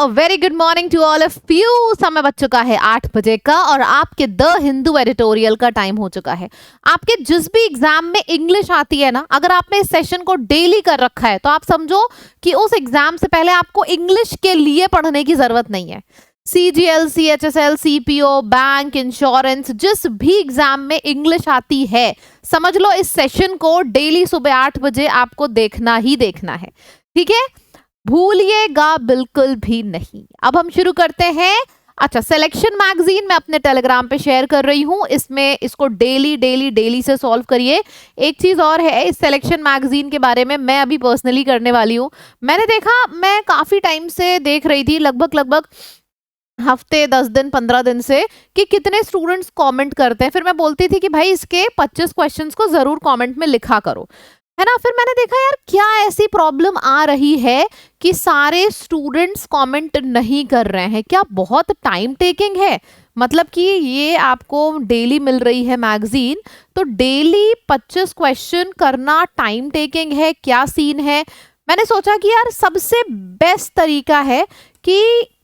A very good morning to all of you. समय बज चुका है 8 बजे का और आपके द हिंदू एडिटोरियल का टाइम हो चुका है। आपके जिस भी एग्जाम में इंग्लिश आती है ना, अगर आपने इस सेशन को डेली कर रखा है तो आप समझो कि उस एग्जाम से पहले आपको इंग्लिश के लिए पढ़ने की जरूरत नहीं है। CGL, CHSL, CPO, bank, insurance, जिस भी एग्जाम में इंग्लिश आती है, समझ लो इस सेशन को डेली सुबह 8 बजे आपको देखना ही देखना है। ठीक है, भूलिएगा बिल्कुल भी नहीं। अब हम शुरू करते हैं। अच्छा, सिलेक्शन मैगजीन मैं अपने टेलीग्राम पे शेयर कर रही हूँ, इसमें इसको डेली से सॉल्व करिए। एक चीज और है, इस सिलेक्शन मैगजीन के बारे में मैं अभी पर्सनली करने वाली हूँ। मैंने देखा, मैं काफी टाइम से देख रही थी, लगभग हफ्ते 10 दिन 15 दिन से, कि कितने स्टूडेंट्स कमेंट करते हैं। फिर मैं बोलती थी कि भाई इसके 25 क्वेश्चंस को जरूर कमेंट में लिखा करो, है ना। फिर मैंने देखा यार क्या ऐसी प्रॉब्लम आ रही है कि सारे स्टूडेंट्स कमेंट नहीं कर रहे हैं। क्या बहुत टाइम टेकिंग है? मतलब कि ये आपको डेली मिल रही है मैगजीन, तो डेली 25 क्वेश्चन करना टाइम टेकिंग है, क्या सीन है। मैंने सोचा कि यार सबसे बेस्ट तरीका है कि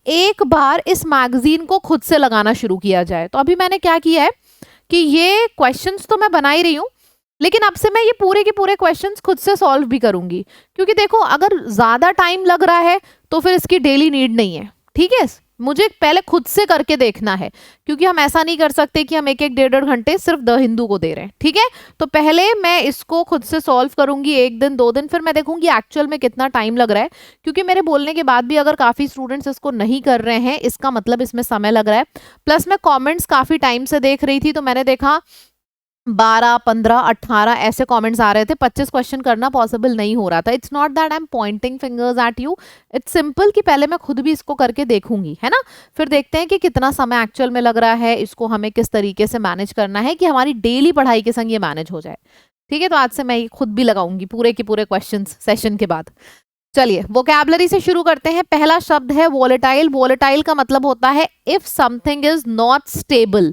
एक बार इस मैगजीन को खुद से लगाना शुरू किया जाए। तो अभी मैंने क्या किया है कि ये क्वेश्चंस तो मैं बना ही रही हूँ, लेकिन अब से मैं ये पूरे के पूरे क्वेश्चंस खुद से सॉल्व भी करूंगी। क्योंकि देखो, अगर ज्यादा टाइम लग रहा है तो फिर इसकी डेली नीड नहीं है। ठीक है, मुझे पहले खुद से करके देखना है, क्योंकि हम ऐसा नहीं कर सकते कि हम एक एक 1.5 घंटे सिर्फ द हिंदू को दे रहे हैं। ठीक है, तो पहले मैं इसको खुद से सॉल्व करूंगी 1 दिन 2 दिन, फिर मैं देखूंगी एक्चुअल में कितना टाइम लग रहा है। क्योंकि मेरे बोलने के बाद भी अगर काफी स्टूडेंट्स इसको नहीं कर रहे हैं, इसका मतलब इसमें समय लग रहा है। प्लस मैं कॉमेंट्स काफी टाइम से देख रही थी, तो मैंने देखा 12, 15, 18 ऐसे कमेंट्स आ रहे थे। 25 क्वेश्चन करना पॉसिबल नहीं हो रहा था। It's not that I am pointing fingers eight you, it's simple कि पहले मैं खुद भी इसको करके देखूंगी, है ना। फिर देखते हैं कि कितना समय एक्चुअल में लग रहा है, इसको हमें किस तरीके से मैनेज करना है कि हमारी डेली पढ़ाई के संग ये मैनेज हो जाए। ठीक है, तो आज से मैं खुद भी लगाऊंगी पूरे के पूरे क्वेश्चन सेशन के बाद। चलिए, वोकैबुलरी से शुरू करते हैं। पहला शब्द है वोलेटाइल। वोलेटाइल का मतलब होता है if something is not stable,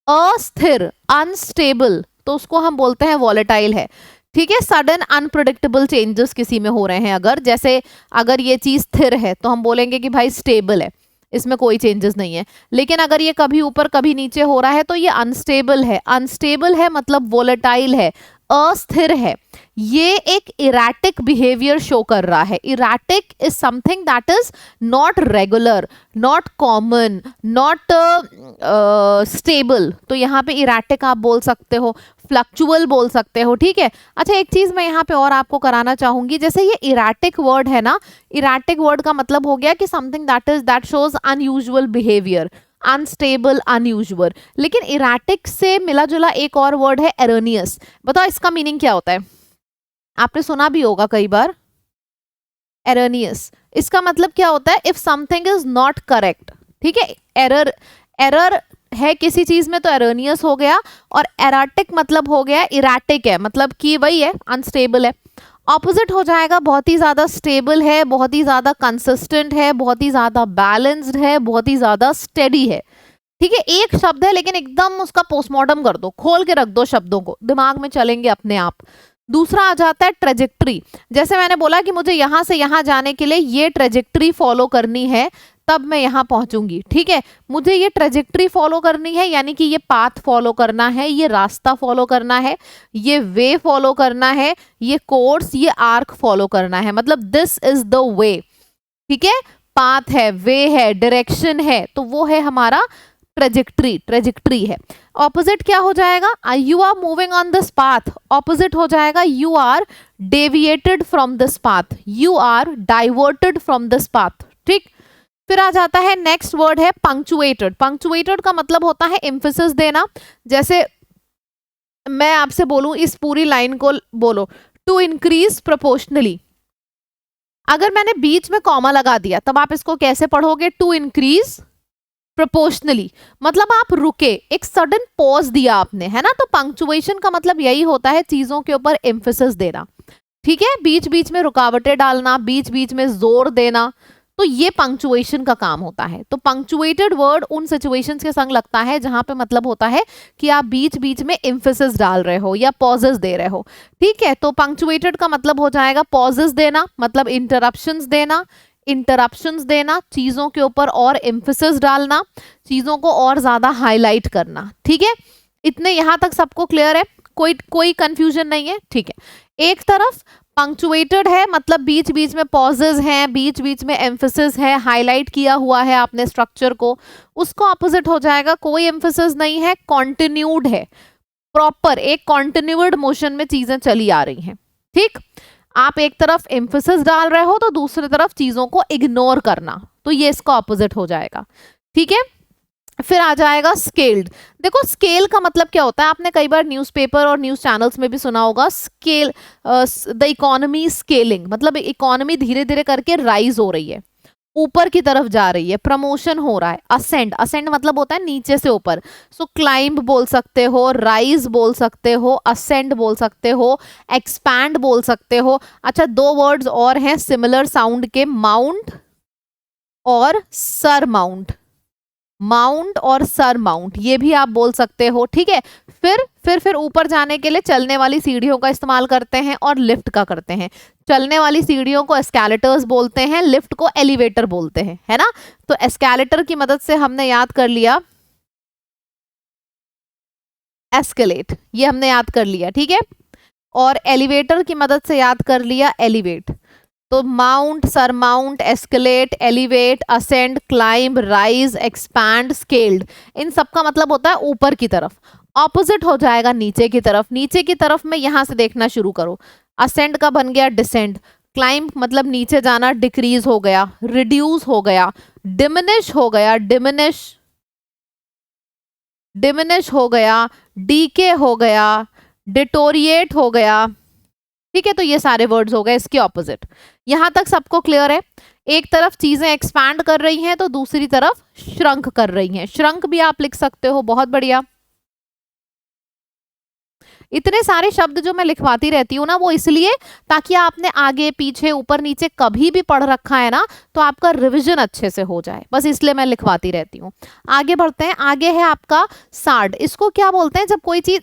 अस्थिर, अनस्टेबल, तो उसको हम बोलते हैं वोलेटाइल है। ठीक है, सडन अनप्रेडिक्टेबल चेंजेस किसी में हो रहे हैं, अगर जैसे अगर ये चीज स्थिर है तो हम बोलेंगे कि भाई स्टेबल है, इसमें कोई चेंजेस नहीं है। लेकिन अगर ये कभी ऊपर कभी नीचे हो रहा है तो ये अनस्टेबल है। अनस्टेबल है मतलब वोलेटाइल है, अस्थिर है। ये एक इराटिक बिहेवियर शो कर रहा है। Erratic is something that is not regular, not common, not stable. तो यहाँ पे इराटिक आप बोल सकते हो, फ्लक्चुअल बोल सकते हो। ठीक है, अच्छा एक चीज मैं यहाँ पे और आपको कराना चाहूंगी, जैसे ये इराटिक वर्ड है ना, इराटिक वर्ड का मतलब हो गया कि something that shows unusual behaviour, unstable, unusual. लेकिन इराटिक से मिला जुला एक और वर्ड है एरोनियस। बताओ इसका मीनिंग क्या होता है? आपने सुना भी होगा कई बार, एरोनियस। इसका मतलब क्या होता है? If something is not correct. ठीक है, एरर है किसी चीज में तो एरोनियस हो गया, और एराटिक मतलब हो गया इराटिक है, मतलब कि वही है, अनस्टेबल है। ऑपोजिट हो जाएगा बहुत ही ज्यादा स्टेबल है, बहुत ही ज्यादा कंसिस्टेंट है, बहुत ही ज्यादा बैलेंस्ड है, बहुत ही ज्यादा स्टेडी है। ठीक है, एक शब्द है लेकिन एकदम उसका पोस्टमार्टम कर दो, खोल के रख दो शब्दों को, दिमाग में चलेंगे अपने आप। दूसरा आ जाता है ट्रेजेक्ट्री। जैसे मैंने बोला कि मुझे यहां से यहां जाने के लिए ये ट्रेजेक्ट्री फॉलो करनी है, तब मैं यहां पहुंचूंगी। ठीक है, मुझे ये ट्रेजेक्ट्री फॉलो करनी है, यानी कि ये पाथ फॉलो करना है, ये रास्ता फॉलो करना है, ये वे फॉलो करना है, ये कोर्स, ये आर्क फॉलो करना है, मतलब दिस इज द वे। ठीक है, पाथ है, वे है, डायरेक्शन है, तो वो है हमारा ट्रेजेक्ट्री है। ऑपोजिट क्या हो जाएगा? You are moving on this path, opposite हो जाएगा you are deviated from this path, you are diverted from this path. ठीक, फिर आ जाता है नेक्स्ट वर्ड है पंक्चुएटेड। पंक्चुएटेड का मतलब होता है एम्फेसिस देना। जैसे मैं आपसे बोलूं इस पूरी लाइन को बोलो, टू इंक्रीज प्रोपोर्शनली। अगर मैंने बीच में कॉमा लगा दिया तब आप इसको कैसे पढ़ोगे? टू इंक्रीज प्रोपोर्शनली, मतलब आप रुके, एक सडन पॉज दिया आपने, है ना। तो पंक्चुएशन का मतलब यही होता है, चीजों के ऊपर एम्फेसिस देना। ठीक है, बीच बीच में रुकावटें डालना, बीच बीच में जोर देना, तो ये पंक्चुएशन का काम होता है। तो पंक्चुएटेड वर्ड उन सिचुएशंस के संग लगता है जहां पे मतलब होता है कि आप बीच बीच में एम्फेसिस डाल रहे हो या पॉजेस दे रहे हो। ठीक है, तो पंक्चुएटेड का मतलब हो जाएगा पॉजेस देना, मतलब इंटरप्शंस देना, इंटरप्शंस देना, चीजों के ऊपर और एम्फेसिस डालना, चीजों को और ज्यादा हाईलाइट करना। ठीक है, इतने यहां तक सबको क्लियर है, कोई कंफ्यूजन नहीं है। ठीक है, एक तरफ पंक्चुएटेड है, मतलब बीच बीच में पॉजेज हैं, बीच बीच में एम्फेसिस है, हाईलाइट किया हुआ है आपने स्ट्रक्चर को। उसको ऑपोजिट हो जाएगा, कोई एम्फेसिस नहीं है, कॉन्टिन्यूड है, प्रॉपर एक कॉन्टिन्यूड मोशन में चीजें चली आ रही हैं। ठीक, आप एक तरफ एम्फेसिस डाल रहे हो तो दूसरी तरफ चीजों को इग्नोर करना, तो ये इसका ऑपोजिट हो जाएगा। ठीक है, फिर आ जाएगा स्केल्ड। देखो स्केल का मतलब क्या होता है, आपने कई बार न्यूज़पेपर और न्यूज़ चैनल्स में भी सुना होगा, स्केल द इकोनॉमी स्केलिंग, मतलब इकोनॉमी धीरे धीरे करके राइज हो रही है, ऊपर की तरफ जा रही है, प्रमोशन हो रहा है। असेंड, असेंड मतलब होता है नीचे से ऊपर, सो क्लाइंब बोल सकते हो, राइज बोल सकते हो, असेंड बोल सकते हो, एक्सपैंड बोल सकते हो। अच्छा, दो वर्ड्स और हैं सिमिलर साउंड के, माउंट और सर माउंट, माउंट और सर माउंट, ये भी आप बोल सकते हो। ठीक है, फिर ऊपर जाने के लिए चलने वाली सीढ़ियों का इस्तेमाल करते हैं और लिफ्ट का करते हैं। चलने वाली सीढ़ियों को एस्केलेटर्स बोलते हैं, लिफ्ट को एलिवेटर बोलते हैं, है ना। तो एस्केलेटर की मदद से हमने याद कर लिया एस्केलेट, ये हमने याद कर लिया। ठीक है, और एलिवेटर की मदद से याद कर लिया एलिवेट। तो mount, surmount, escalate, elevate, ascend, climb, rise, expand, scaled, इन सब का मतलब होता है ऊपर की तरफ। ऑपोजिट हो जाएगा नीचे की तरफ। नीचे की तरफ में यहां से देखना शुरू करो, असेंड का बन गया डिसेंड, क्लाइंब मतलब नीचे जाना, डिक्रीज हो गया, रिड्यूस हो गया, डिमिनिश हो गया, डिमिनिश हो गया, डीके हो गया, डिटोरिएट हो गया। ठीक है, तो ये सारे वर्ड्स हो गए इसके ऑपोजिट। यहां तक सबको क्लियर है। एक तरफ चीजें एक्सपैंड कर रही हैं तो दूसरी तरफ श्रंक कर रही हैं। श्रंक भी आप लिख सकते हो, बहुत बढ़िया। इतने सारे शब्द जो मैं लिखवाती रहती हूँ ना, वो इसलिए ताकि आपने आगे पीछे ऊपर नीचे कभी भी पढ़ रखा है ना, तो आपका रिवीजन अच्छे से हो जाए, बस इसलिए मैं लिखवाती रहती हूँ। आगे बढ़ते हैं, आगे है आपका सार्ड। इसको क्या बोलते हैं, जब कोई चीज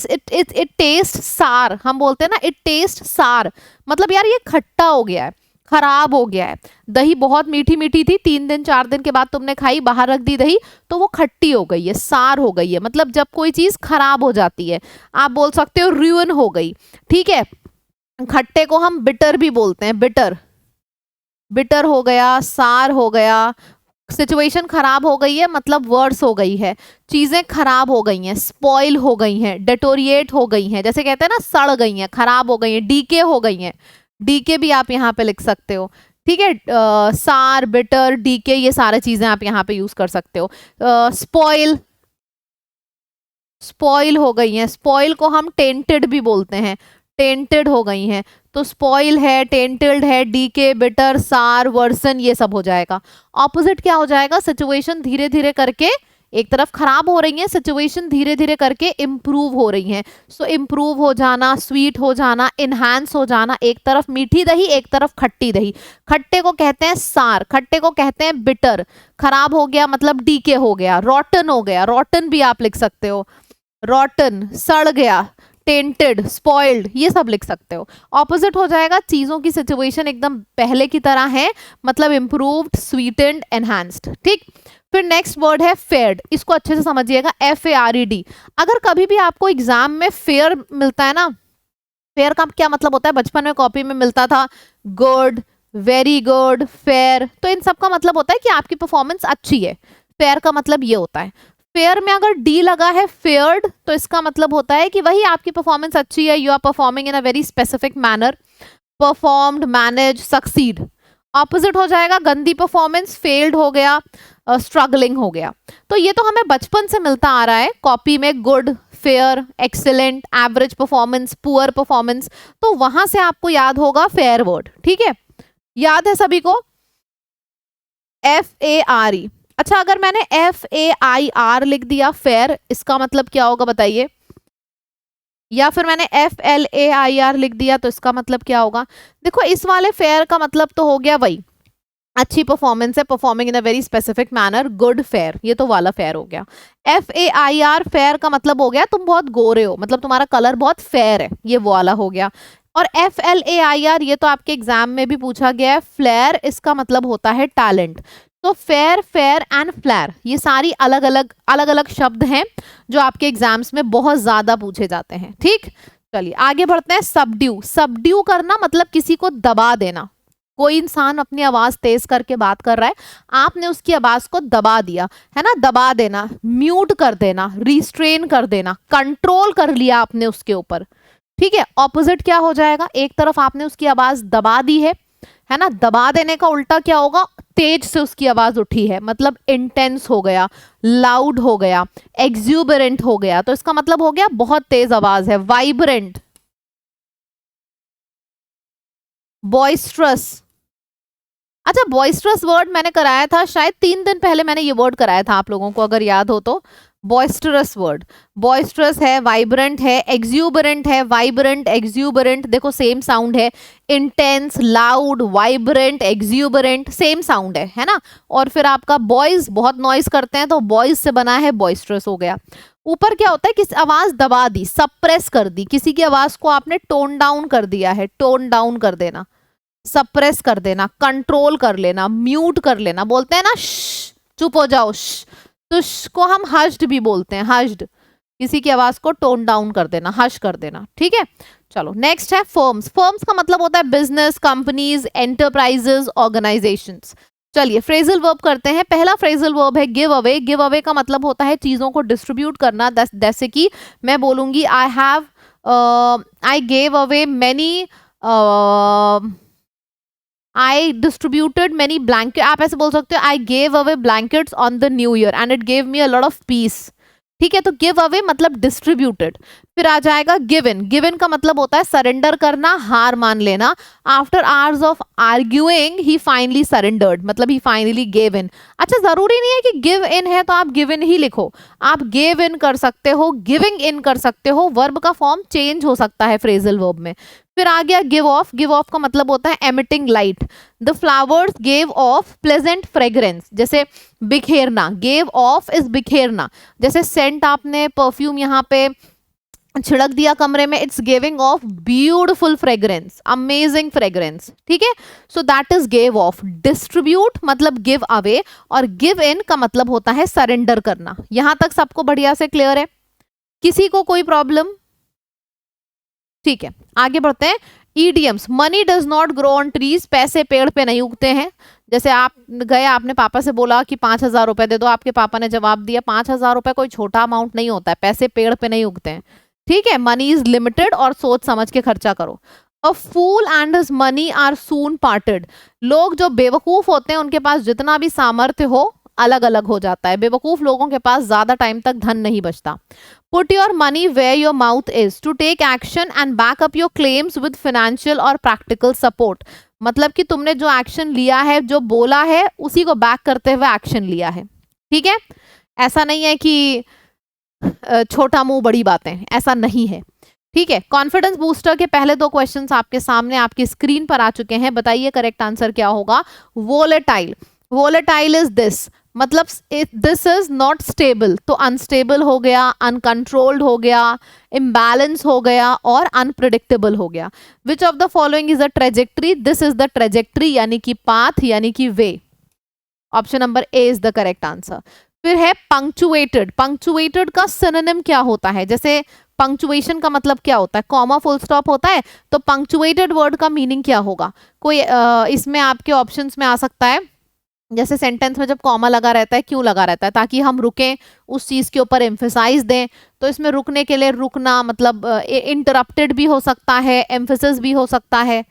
इट टेस्ट सार, हम बोलते हैं ना इट टेस्ट सार, मतलब यार ये खट्टा हो गया है, खराब हो गया है। दही बहुत मीठी मीठी थी, 3 दिन 4 दिन के बाद तुमने खाई, बाहर रख दी दही, तो वो खट्टी हो गई है, सार हो गई है। मतलब जब कोई चीज खराब हो जाती है, आप बोल सकते हो रुइन हो गई। ठीक है, खट्टे को हम बिटर भी बोलते हैं, बिटर, बिटर हो गया, सार हो गया। सिचुएशन खराब हो गई है मतलब वर्स हो गई है, चीजें खराब हो गई हैं, स्पॉइल हो गई हैं, डेटोरिएट हो गई हैं, जैसे कहते हैं ना सड़ गई हैं, खराब हो गई हैं, डीके हो गई हैं। डीके भी आप यहाँ पे लिख सकते हो। ठीक है, सार, बिटर, डीके, ये सारे चीजें आप यहाँ पे यूज कर सकते हो। स्पॉइल, स्पॉइल हो गई हैं, स्पॉइल को हम टेंटेड भी बोलते हैं, टेंटेड हो गई हैं। तो स्पॉइल है, टेंटेड है, डीके, बिटर, सार, वर्सन, ये सब हो जाएगा। ऑपोजिट क्या हो जाएगा, सिचुएशन धीरे धीरे करके एक तरफ खराब हो रही है, सिचुएशन धीरे धीरे करके इम्प्रूव हो रही है। सो इम्प्रूव हो जाना, स्वीट हो जाना, इनहांस हो जाना। एक तरफ मीठी दही, एक तरफ खट्टी दही। खट्टे को कहते हैं सार, खट्टे को कहते हैं बिटर। खराब हो गया मतलब डीके हो गया, रॉटन हो गया, रॉटन भी आप लिख सकते हो, रॉटन, सड़ गया, टेंटेड, स्पॉइल्ड, ये सब लिख सकते हो। ऑपोजिट हो जाएगा, चीजों की सिचुएशन एकदम पहले की तरह है, मतलब इम्प्रूव्ड, स्वीटेंड, एनहांस्ड। ठीक, फिर नेक्स्ट वर्ड है फेयर्ड। इसको अच्छे से समझिएगा, FARED। अगर कभी भी आपको एग्जाम में फेयर मिलता है ना, फेयर का क्या मतलब होता है, बचपन में कॉपी में मिलता था गुड, वेरी गुड, फेयर, तो इन सब का मतलब होता है कि आपकी परफॉर्मेंस अच्छी है। फेयर का मतलब ये होता है। फेयर में अगर डी लगा है फेयर्ड, तो इसका मतलब होता है कि वही आपकी परफॉर्मेंस अच्छी है, you are performing in a very specific manner, performed, manage, succeed. Opposite हो जाएगा गंदी परफॉर्मेंस, फेल्ड हो गया, स्ट्रगलिंग हो गया। तो ये तो हमें बचपन से मिलता आ रहा है कॉपी में, good, fair, excellent, average performance, poor performance, तो वहां से आपको याद होगा फेयर वर्ड। ठीक है, याद है सभी को, FARE। अच्छा, अगर मैंने FAIR लिख दिया फेयर, इसका मतलब क्या होगा बताइए, या फिर मैंने FLAIR लिख दिया तो इसका मतलब क्या होगा। देखो इस वाले फेयर का मतलब तो हो गया वही अच्छी परफॉर्मेंस है, performing in a very specific manner, good, fair, ये तो वाला फेयर हो गया। FAIR फेयर का मतलब हो गया तुम बहुत गोरे हो, मतलब तुम्हारा कलर बहुत फेयर है, ये वो वाला हो गया। और FLAIR ये तो आपके एग्जाम में भी पूछा गया है। फ्लेयर इसका मतलब होता है टैलेंट। तो फेयर, फेयर एंड फ्लेयर ये सारी अलग अलग शब्द हैं जो आपके एग्जाम्स में बहुत ज्यादा पूछे जाते हैं। ठीक, चलिए आगे बढ़ते हैं। सबड्यू, सबड्यू करना मतलब किसी को दबा देना। कोई इंसान अपनी आवाज तेज करके बात कर रहा है, आपने उसकी आवाज को दबा दिया, है ना, दबा देना, म्यूट कर देना, रिस्ट्रेन कर देना, कंट्रोल कर लिया आपने उसके ऊपर। ठीक है, ऑपोजिट क्या हो जाएगा, एक तरफ आपने उसकी आवाज दबा दी है ना, दबा देने का उल्टा क्या होगा, तेज से उसकी आवाज उठी है, मतलब इंटेंस हो गया, लाउड हो गया, एक्सूबरेंट हो गया, तो इसका मतलब हो गया बहुत तेज आवाज है। Vibrant, boisterous. अच्छा, बॉइस्ट्रस वर्ड मैंने कराया था शायद 3 दिन पहले, मैंने ये वर्ड कराया था आप लोगों को अगर याद हो तो। बॉइस्टरस वर्ड, बॉइस्टरस है, वाइब्रेंट है, एक्सूबरेंट है, वाइब्रेंट, एक्सूबरेंट, देखो सेम साउंड है। Intense, loud, vibrant, exuberant, same sound है ना। और फिर आपका बॉयज बहुत नॉइज करते हैं तो बॉयज से बना है बॉइस्टरस हो गया। ऊपर क्या होता है, किसी आवाज दबा दी, सप्रेस कर दी, किसी की आवाज को आपने टोन डाउन कर दिया है, टोन डाउन कर देना, सप्रेस कर देना, कंट्रोल कर लेना, म्यूट कर लेना, बोलते हैं ना चुप हो जाओ, तो को हम हश्ड भी बोलते हैं, हश्ड, किसी की आवाज को टोन डाउन कर देना, हश कर देना। ठीक है, चलो नेक्स्ट है फर्म्स। फर्म्स का मतलब होता है बिजनेस, कंपनीज, एंटरप्राइजेस, ऑर्गेनाइजेशंस। चलिए फ्रेजल वर्ब करते हैं। पहला फ्रेजल वर्ब है गिव अवे। गिव अवे का मतलब होता है चीजों को डिस्ट्रीब्यूट करना। जैसे कि मैं बोलूंगी I gave away many, I distributed many blanket, आप ऐसे बोल सकते हो I gave away blankets on the new year and it gave me a lot of peace। ठीक है, तो गिव अवे मतलब डिस्ट्रीब्यूटेड। फिर आ जाएगा गिवन। गिवन का मतलब होता है सरेंडर करना, हार मान लेना। After hours of arguing he finally surrendered, मतलब ही फाइनली गेव इन। अच्छा, जरूरी नहीं है कि गिव इन है तो आप गिव इन ही लिखो, आप गेव इन कर सकते हो, गिविंग इन कर सकते हो, वर्ब का फॉर्म चेंज हो सकता है फ्रेजल वर्ब में। फिर आ गया गिव ऑफ। गिव ऑफ का मतलब होता है emitting light. The flowers gave of pleasant fragrance, जैसे बिखेरना, गेव ऑफ इज बिखेरना। जैसे सेंट आपने परफ्यूम यहाँ पे छिड़क दिया कमरे में, it's giving of beautiful fragrance, amazing fragrance. ठीक है, so that is give of. Distribute मतलब गिव अवे, और गिव इन का मतलब होता है सरेंडर करना। यहां तक सबको बढ़िया से क्लियर है, किसी को कोई प्रॉब्लम? ठीक है, आगे बढ़ते हैं। Idioms. Money does not grow on trees, पैसे पेड़ पे नहीं उगते हैं। जैसे आप गए, आपने पापा से बोला कि 5,000 रुपए दे दो, आपके पापा ने जवाब दिया 5,000 रुपए कोई छोटा अमाउंट नहीं होता है, पैसे पेड़ पे नहीं उगते हैं। ठीक है, मनी इज लिमिटेड और सोच समझ के खर्चा करो। A fool and his money are soon parted. लोग जो बेवकूफ होते हैं उनके पास जितना भी सामर्थ्य हो अलग अलग हो जाता है। बेवकूफ लोगों के पास ज्यादा टाइम तक धन नहीं बचता। Put your money where your mouth is, to take action and back up your claims with financial और प्रैक्टिकल सपोर्ट। मतलब कि तुमने जो एक्शन लिया है, जो बोला है, उसी को बैक करते हुए एक्शन लिया है। ठीक है, ऐसा नहीं है कि छोटा मुंह बड़ी बातें, ऐसा नहीं है। ठीक है, कॉन्फिडेंस बूस्टर के पहले 2 क्वेश्चंस आपके सामने आपकी स्क्रीन पर आ चुके हैं। बताइए करेक्ट आंसर क्या होगा। वोलेटाइल। वोलेटाइल इज दिस, मतलब दिस इज नॉट स्टेबल, तो अनस्टेबल हो गया, अनकंट्रोल्ड हो गया, इम्बैलेंस हो गया और अनप्रिडिक्टेबल हो गया। Which of the following is a trajectory? This is the trajectory, यानी कि पाथ, यानी कि way. Option number A is the correct answer. फिर है पंक्चुएटेड। पंक्चुएटेड का सिनोनिम क्या होता है? जैसे पंक्चुएशन का मतलब क्या होता है? कॉमा फुल स्टॉप होता है, तो पंक्चुएटेड वर्ड का मीनिंग क्या होगा? कोई इसमें आपके ऑप्शंस में आ सकता है, जैसे सेंटेंस में जब कॉमा लगा रहता है, क्यों लगा रहता है? ताकि हम रुकें, उस चीज के ऊपर एम्फेसाइज दें। तो इसमें रुकने के लिए रुकना मतलब इंटरप्टेड भी हो सकता है, एम्फेसिस भी हो सकता है।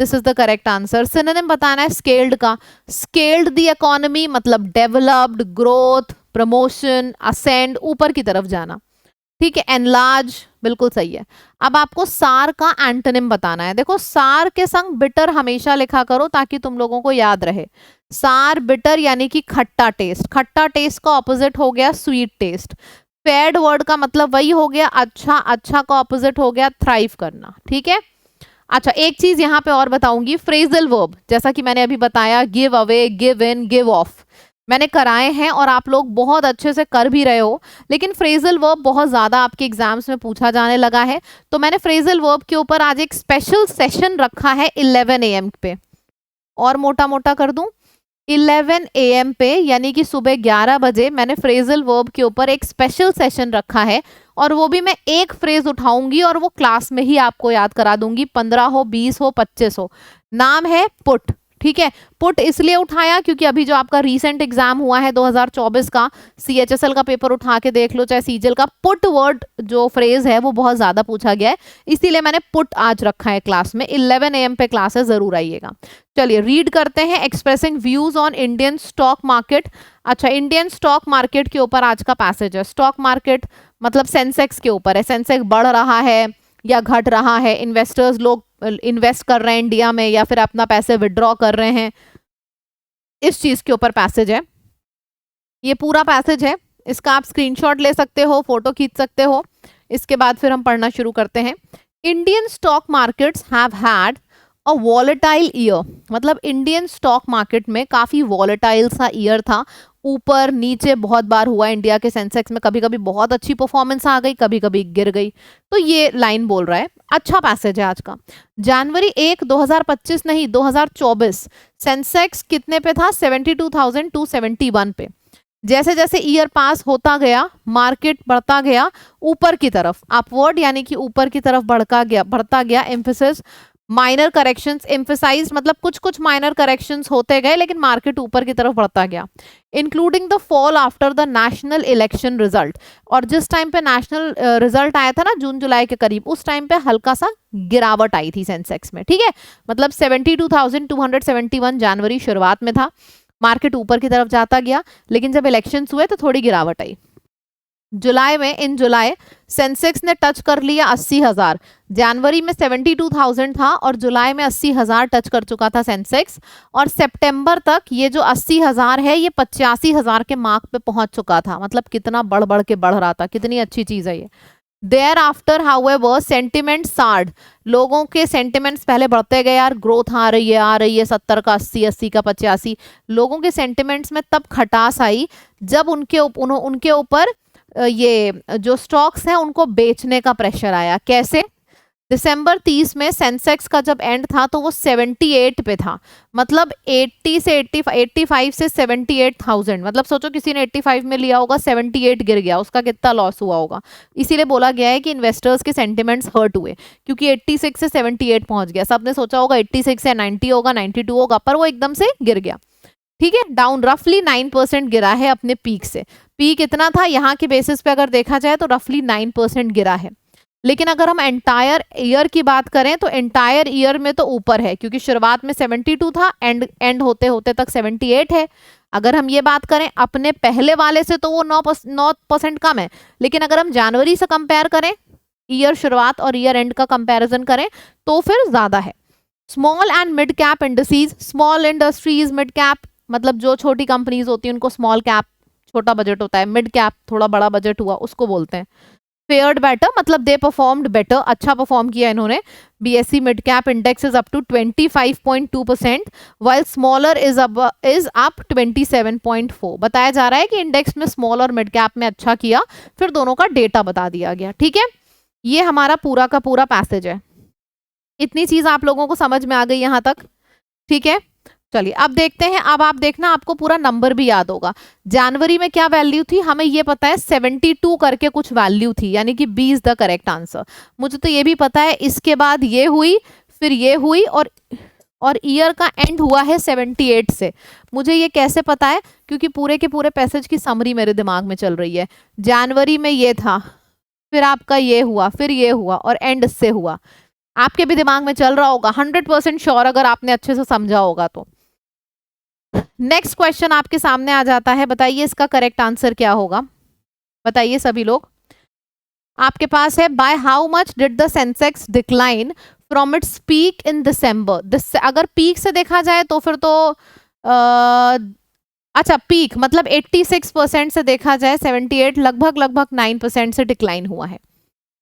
This is the correct answer. Synonym बताना है स्केल्ड का। स्केल्ड द इकोनॉमी मतलब डेवलप्ड, ग्रोथ, प्रमोशन, असेंड, ऊपर की तरफ जाना। ठीक है, एनलार्ज, बिल्कुल सही है। अब आपको सार का एंटोनिम बताना है। देखो, सार के संग बिटर हमेशा लिखा करो ताकि तुम लोगों को याद रहे। सार बिटर यानी कि खट्टा टेस्ट। खट्टा टेस्ट का ऑपोजिट हो गया स्वीट टेस्ट। फेड वर्ड का मतलब वही हो गया अच्छा। अच्छा का ऑपोजिट हो गया थ्राइव करना। ठीक है, अच्छा एक चीज यहाँ पे और बताऊंगी, फ्रेजल वर्ब, जैसा कि मैंने अभी बताया, give away, give in, give of. मैंने कराए हैं और आप लोग बहुत अच्छे से कर भी रहे हो, लेकिन फ्रेजल वर्ब बहुत ज़्यादा आपके एग्जाम्स में पूछा जाने लगा है, तो मैंने फ्रेजल वर्ब के ऊपर आज एक स्पेशल सेशन रखा है 11 AM पे। और मोटा मोटा कर दूं, 11 AM पे यानी कि सुबह 11 बजे मैंने फ्रेजल वर्ब के ऊपर एक स्पेशल सेशन रखा है, और वो भी मैं एक फ्रेज उठाऊंगी और वो क्लास में ही आपको याद करा दूंगी, 15 हो, 20 हो, 25 हो। नाम है पुट। ठीक है, पुट इसलिए उठाया क्योंकि अभी जो आपका रीसेंट एग्जाम हुआ है 2024 का, CHSL का पेपर उठा के देख लो चाहे CGL का, पुट वर्ड जो फ्रेज है वो बहुत ज्यादा पूछा गया है, इसीलिए मैंने पुट आज रखा है क्लास में। 11 AM पे क्लास है, जरूर आइएगा। चलिए रीड करते हैं, expressing views on Indian stock market. अच्छा, इंडियन स्टॉक मार्केट के ऊपर आज का पैसेज है। स्टॉक मार्केट मतलब सेंसेक्स के ऊपर है, सेंसेक्स बढ़ रहा है या घट रहा है, इन्वेस्टर्स लोग इन्वेस्ट कर रहे हैं इंडिया में या फिर अपना पैसे विड्रॉ कर रहे हैं, इस चीज के ऊपर पैसेज है। ये पूरा पैसेज है, इसका आप स्क्रीनशॉट ले सकते हो, फोटो खींच सकते हो। इसके बाद फिर हम पढ़ना शुरू करते हैं। Indian stock markets have had a volatile year, मतलब इंडियन स्टॉक मार्केट में काफी वॉलेटाइल सा ईयर था, ऊपर नीचे बहुत बार हुआ इंडिया के सेंसेक्स में, कभी कभी बहुत अच्छी परफॉर्मेंस आ गई, कभी कभी गिर गई। तो ये लाइन बोल रहा है, अच्छा पैसेज है आज का। जनवरी 1 2025 नहीं 2024 सेंसेक्स कितने पे था, 72,271 पे। जैसे जैसे ईयर पास होता गया मार्केट बढ़ता गया ऊपर की तरफ, अपवर्ड यानी कि ऊपर की तरफ बढ़ता गया। एम्फेसिस माइनर करेक्शंस, एम्फेसाइज मतलब कुछ कुछ माइनर करेक्शंस होते गए, लेकिन मार्केट ऊपर की तरफ बढ़ता गया। Including the fall after the national election result, और जिस टाइम पे नेशनल रिजल्ट आया था ना जून जुलाई के करीब, उस टाइम पे हल्का सा गिरावट आई थी सेंसेक्स में। ठीक है, मतलब 72,271 जनवरी शुरुआत में था, मार्केट ऊपर की तरफ जाता गया, लेकिन जब इलेक्शंस हुए तो थोड़ी गिरावट आई। जुलाई में, इन जुलाई सेंसेक्स ने टच कर लिया 80,000। जनवरी में 72,000 था और जुलाई में 80,000 टच कर चुका था सेंसेक्स, और सितंबर तक ये जो 80,000 है ये 85,000 के मार्क पे पहुंच चुका था। मतलब कितना बढ़ बढ़ के बढ़ रहा था, कितनी अच्छी चीज है ये। देयर आफ्टर हाउएवर सेंटिमेंट सार्ड, लोगों के सेंटिमेंट्स पहले बढ़ते गए, यार ग्रोथ आ रही है 70 का 80, 80 का 85, लोगों के सेंटिमेंट्स में तब खटास आई जब उनके ऊपर ये जो स्टॉक्स हैं उनको बेचने का प्रेशर आया। कैसे, दिसंबर 30 में सेंसेक्स का जब एंड था तो वो 78 पे था, मतलब 85 से 78,000, मतलब सोचो किसी ने 85 में लिया होगा, 78 गिर गया, उसका कितना लॉस हुआ होगा। इसीलिए बोला गया है कि इन्वेस्टर्स के सेंटिमेंट्स हर्ट हुए, क्योंकि 86 से 78 पहुंच गया। सबने सोचा होगा 86 से 90 होगा, 92 होगा, पर वो एकदम से गिर गया। ठीक है, डाउन रफली 9% गिरा है अपने पीक से। पीक इतना था, यहाँ के बेसिस पे अगर देखा जाए तो रफली 9% गिरा है। लेकिन अगर हम एंटायर ईयर की बात करें तो एंटायर ईयर में तो ऊपर है, क्योंकि शुरुआत में 72 था, एंड होते होते तक 78 है। अगर हम ये बात करें अपने पहले वाले से तो वो 9% कम है, लेकिन अगर हम जनवरी से कंपेयर करें, ईयर शुरुआत और ईयर एंड का कंपैरिजन करें, तो फिर ज्यादा है। Small and mid cap industries, small industries, mid cap मतलब जो छोटी कंपनीज होती हैं उनको स्मॉल कैप छोटा बजट होता है, मिड कैप थोड़ा बड़ा बजट हुआ उसको बोलते हैं। फेयर्ड बेटर मतलब दे परफॉर्म्ड बेटर, अच्छा परफॉर्म किया इन्होंने। BSE mid cap index is up to 25.2%, while smaller is up 27.4। बताया जा रहा है कि इंडेक्स में स्मॉल और मिड कैप में अच्छा किया, फिर दोनों का डेटा बता दिया गया। ठीक है, ये हमारा पूरा का पूरा पैसेज है। इतनी चीज आप लोगों को समझ में आ गई यहाँ तक? ठीक है, चलिए अब देखते हैं। अब आप देखना, आपको पूरा नंबर भी याद होगा। जनवरी में क्या वैल्यू थी हमें ये पता है, 72 करके कुछ वैल्यू थी, यानी कि B is the correct answer. मुझे तो ये भी पता है, इसके बाद ये हुई, फिर ये हुई, और ईयर का एंड हुआ है 78 से। मुझे ये कैसे पता है, क्योंकि पूरे के पूरे पैसेज की समरी मेरे दिमाग में चल रही है। जनवरी में ये था, फिर आपका ये हुआ, फिर ये हुआ, और एंड इससे हुआ। आपके भी दिमाग में चल रहा होगा 100% श्योर, अगर आपने अच्छे से समझा होगा तो। नेक्स्ट क्वेश्चन आपके सामने आ जाता है, बताइए इसका करेक्ट आंसर क्या होगा? बताइए सभी लोग। आपके पास है, by how much did the sensex decline from its peak in December. अगर पीक से देखा जाए तो फिर तो अच्छा पीक मतलब 86% से देखा जाए 78, लगभग 9% से डिक्लाइन हुआ है।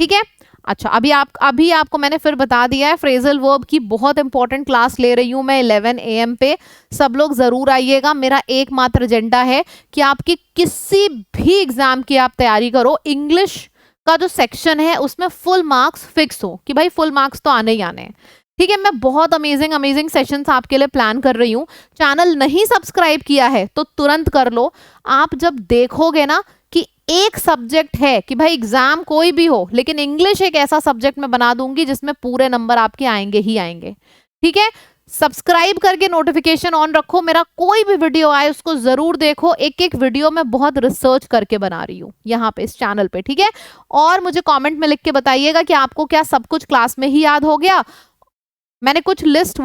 ठीक है। अच्छा, अभी आपको मैंने फिर बता दिया है, फ्रेजल वर्ब की बहुत इंपॉर्टेंट क्लास ले रही हूँ मैं 11 AM पे, सब लोग जरूर आइएगा। मेरा एकमात्र एजेंडा है कि आपकी किसी भी एग्जाम की आप तैयारी करो, इंग्लिश का जो सेक्शन है उसमें फुल मार्क्स फिक्स हो, कि भाई फुल मार्क्स तो आने ही आने हैं। ठीक है, मैं बहुत अमेजिंग सेशंस आपके लिए प्लान कर रही हूँ। चैनल नहीं सब्सक्राइब किया है तो तुरंत कर लो। आप जब देखोगे ना कि एक सब्जेक्ट है कि भाई एग्जाम कोई भी हो, लेकिन इंग्लिश एक ऐसा सब्जेक्ट मैं बना दूंगी जिसमें पूरे नंबर आपके आएंगे ही आएंगे। ठीक है, सब्सक्राइब करके नोटिफिकेशन ऑन रखो, मेरा कोई भी वीडियो आए उसको जरूर देखो। एक एक वीडियो में बहुत रिसर्च करके बना रही हूँ यहाँ पे इस चैनल पे। ठीक है, और मुझे कमेंट में लिख के बताइएगा कि आपको क्या सब कुछ क्लास में ही याद हो गया। मैंने कुछ लिस्ट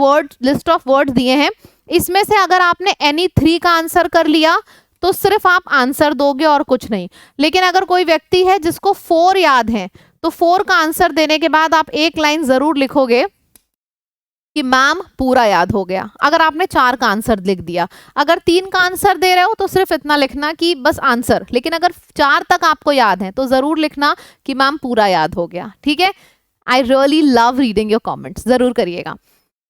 ऑफ वर्ड दिए हैं, इसमें से अगर आपने एनी 3 का आंसर कर लिया तो सिर्फ आप आंसर दोगे और कुछ नहीं। लेकिन अगर कोई व्यक्ति है जिसको 4 याद है तो 4 का आंसर देने के बाद आप एक लाइन जरूर लिखोगे कि मैम पूरा याद हो गया। अगर आपने 4 का आंसर लिख दिया, अगर 3 का आंसर दे रहे हो तो सिर्फ इतना लिखना कि बस आंसर, लेकिन अगर 4 तक आपको याद है तो जरूर लिखना कि मैम पूरा याद हो गया। ठीक है, I really love reading your comments, जरूर करिएगा।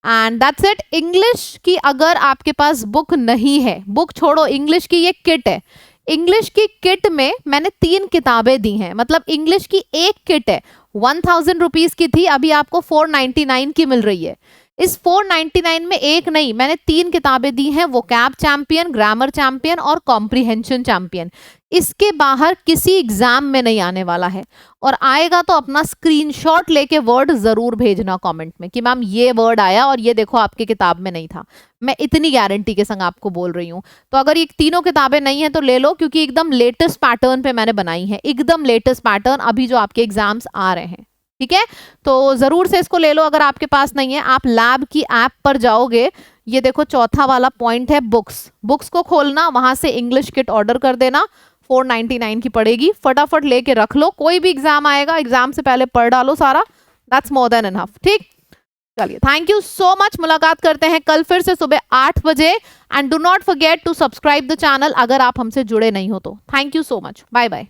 And that's it. इंग्लिश की अगर आपके पास बुक नहीं है, बुक छोड़ो, इंग्लिश की ये किट है, इंग्लिश की किट में मैंने 3 किताबें दी हैं, मतलब इंग्लिश की एक किट है, 1000 रुपीज की थी, अभी आपको 499 की मिल रही है। इस 499 में एक नहीं, मैंने 3 किताबें दी हैं, वोकैब चैंपियन, ग्रामर चैंपियन और कॉम्प्रिहेंशन चैंपियन। इसके बाहर किसी एग्जाम में नहीं आने वाला है, और आएगा तो अपना स्क्रीनशॉट लेके वर्ड जरूर भेजना कमेंट में कि मैम ये वर्ड आया और ये देखो आपकी किताब में नहीं था। मैं इतनी गारंटी के संग आपको बोल रही हूँ। तो अगर ये तीनों किताबें नहीं है तो ले लो, क्योंकि एकदम लेटेस्ट पैटर्न पे मैंने बनाई है, एकदम लेटेस्ट पैटर्न अभी जो आपके एग्जाम्स आ रहे हैं। ठीक है, तो जरूर से इसको ले लो। अगर आपके पास नहीं है, आप लैब की ऐप पर जाओगे, ये देखो चौथा वाला पॉइंट है बुक्स को खोलना, वहां से इंग्लिश किट ऑर्डर कर देना, 499 की पड़ेगी, फटाफट लेके रख लो। कोई भी एग्जाम आएगा, एग्जाम से पहले पढ़ डालो सारा, दैट्स मोर देन इनफ। ठीक, चलिए, थैंक यू सो मच। मुलाकात करते हैं कल फिर से सुबह 8 बजे, and do not forget to subscribe the channel अगर आप हमसे जुड़े नहीं हो तो। Thank you so much, bye bye.